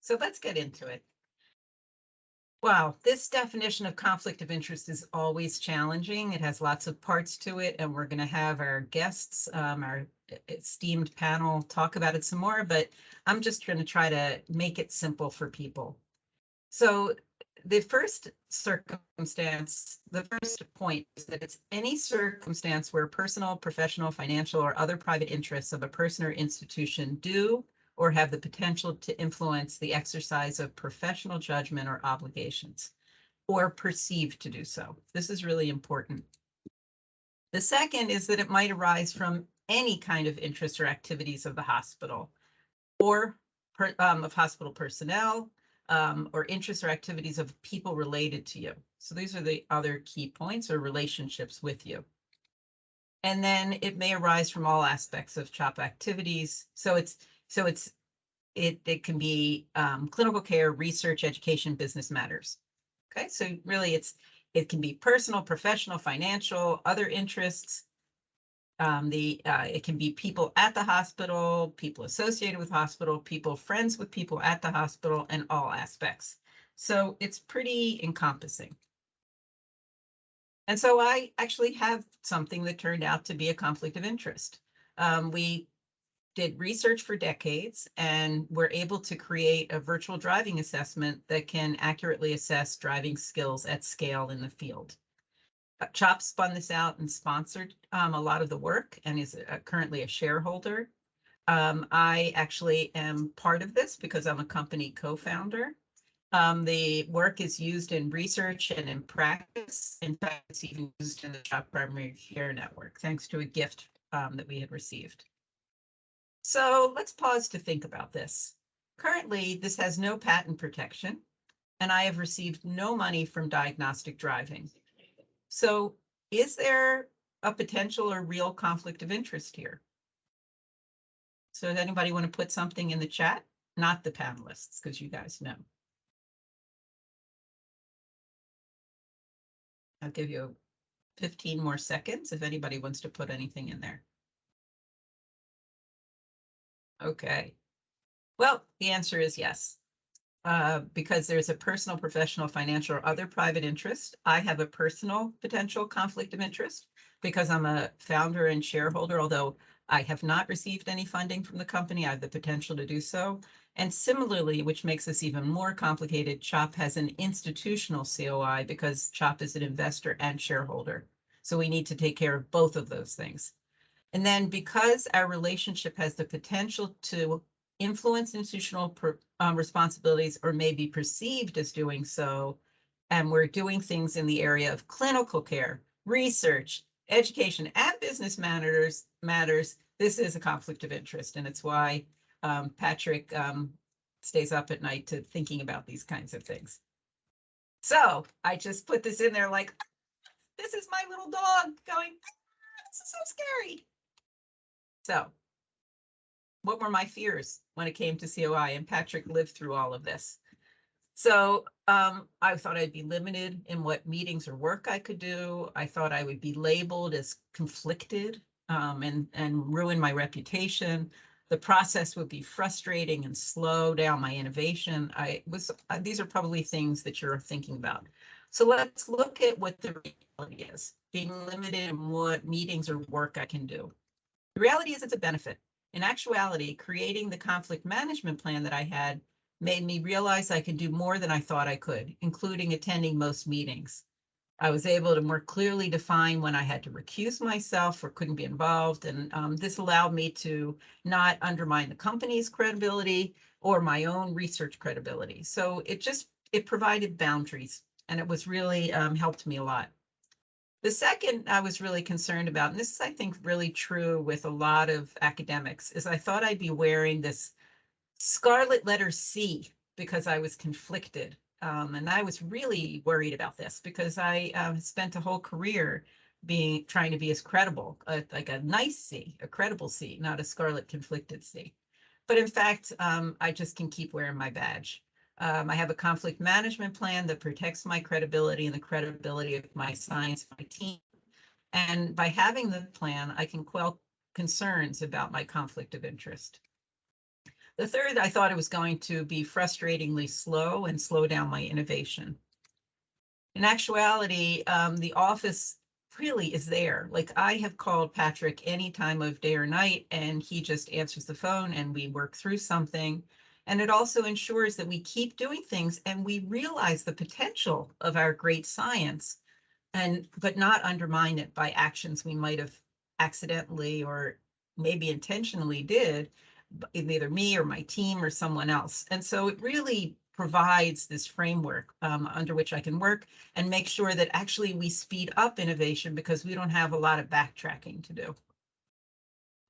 So let's get into it. Wow, this definition of conflict of interest is always challenging. It has lots of parts to it, and we're going to have our guests, our esteemed panel, talk about it some more, but I'm just going to try to make it simple for people. So the first circumstance, the first point is that it's any circumstance where personal, professional, financial, or other private interests of a person or institution do or have the potential to influence the exercise of professional judgment or obligations, or perceived to do so. This is really important. The second is that it might arise from any kind of interest or activities of the hospital, or of hospital personnel, or interests or activities of people related to you. So these are the other key points, or relationships with you. And then it may arise from all aspects of CHOP activities. So it can be clinical care, research, education, business matters. Okay, so really it can be personal, professional, financial, other interests. It can be people at the hospital, people associated with hospital, people friends with people at the hospital, and all aspects. So it's pretty encompassing. And so I actually have something that turned out to be a conflict of interest. We did research for decades and were able to create a virtual driving assessment that can accurately assess driving skills at scale in the field. CHOP spun this out and sponsored a lot of the work and is currently a shareholder. I actually am part of this because I'm a company co-founder. The work is used in research and in practice. In fact, it's even used in the CHOP Primary Care Network, thanks to a gift that we had received. So let's pause to think about this. Currently, this has no patent protection, and I have received no money from Diagnostic driving. So is there a potential or real conflict of interest here? So does anybody want to put something in the chat? Not the panelists, because you guys know. I'll give you 15 more seconds if anybody wants to put anything in there. Okay. Well, the answer is yes. Because there's a personal, professional, financial, or other private interest. I have a personal potential conflict of interest because I'm a founder and shareholder, although I have not received any funding from the company. I have the potential to do so. And similarly, which makes this even more complicated, CHOP has an institutional COI because CHOP is an investor and shareholder. So we need to take care of both of those things. And then because our relationship has the potential to influence institutional responsibilities or may be perceived as doing so, and we're doing things in the area of clinical care, research, education, and business matters, this is a conflict of interest. And it's why Patrick stays up at night to thinking about these kinds of things. So I just put this in there like, this is my little dog going, this is so scary. So what were my fears when it came to COI? And Patrick lived through all of this. So I thought I'd be limited in what meetings or work I could do. I thought I would be labeled as conflicted and ruin my reputation. The process would be frustrating and slow down my innovation. These are probably things that you're thinking about. So let's look at what the reality is, being limited in what meetings or work I can do. The reality is it's a benefit. In actuality, creating the conflict management plan that I had made me realize I could do more than I thought I could, including attending most meetings. I was able to more clearly define when I had to recuse myself or couldn't be involved, and this allowed me to not undermine the company's credibility or my own research credibility. So it provided boundaries, and it was really helped me a lot. The second I was really concerned about, and this is, I think, really true with a lot of academics, is I thought I'd be wearing this scarlet letter C because I was conflicted. And I was really worried about this because I spent a whole career trying to be as credible, like a nice C, a credible C, not a scarlet conflicted C. But in fact, I just can keep wearing my badge. I have a conflict management plan that protects my credibility and the credibility of my science, my team. And by having the plan, I can quell concerns about my conflict of interest. The third, I thought it was going to be frustratingly slow and slow down my innovation. In actuality, the office really is there. Like, I have called Patrick any time of day or night, and he just answers the phone and we work through something. And it also ensures that we keep doing things and we realize the potential of our great science, and but not undermine it by actions we might have accidentally or maybe intentionally did, either me or my team or someone else. And so it really provides this framework under which I can work and make sure that actually we speed up innovation because we don't have a lot of backtracking to do.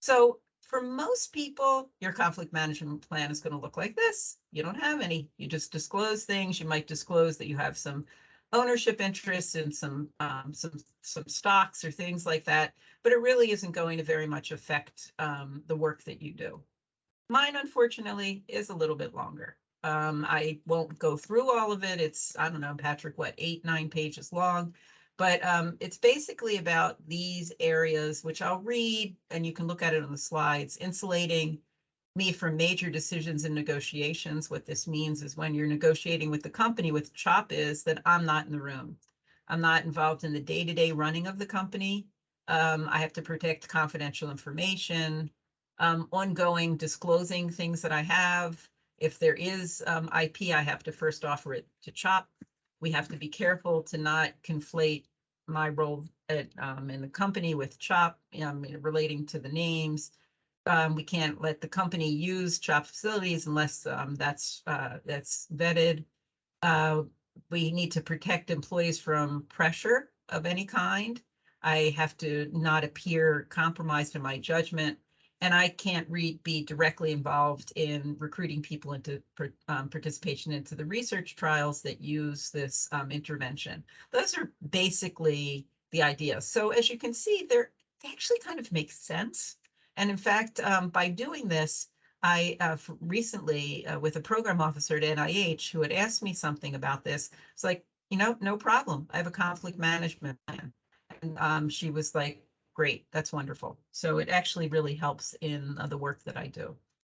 So for most people, your conflict management plan is going to look like this. You don't have any. You just disclose things. You might disclose that you have some ownership interests in some stocks or things like that, but it really isn't going to very much affect the work that you do. Mine, unfortunately, is a little bit longer. I won't go through all of it. It's, I don't know, Patrick, what, 8, 9 pages long. But it's basically about these areas, which I'll read, and you can look at it on the slides. Insulating me from major decisions and negotiations. What this means is when you're negotiating with the company, with CHOP, is that I'm not in the room. I'm not involved in the day-to-day running of the company. I have to protect confidential information, ongoing disclosing things that I have. If there is IP, I have to first offer it to CHOP. We have to be careful to not conflate my role in the company with CHOP, relating to the names. We can't let the company use CHOP facilities unless that's vetted. We need to protect employees from pressure of any kind. I have to not appear compromised in my judgment, and I can't be directly involved in recruiting people into participation into the research trials that use this intervention. Those are basically the ideas. So as you can see, they actually kind of make sense. And in fact, by doing this, I recently, with a program officer at NIH who had asked me something about this, it's like, no problem. I have a conflict management plan. And she was like, great, that's wonderful. So it actually really helps in the work that I do.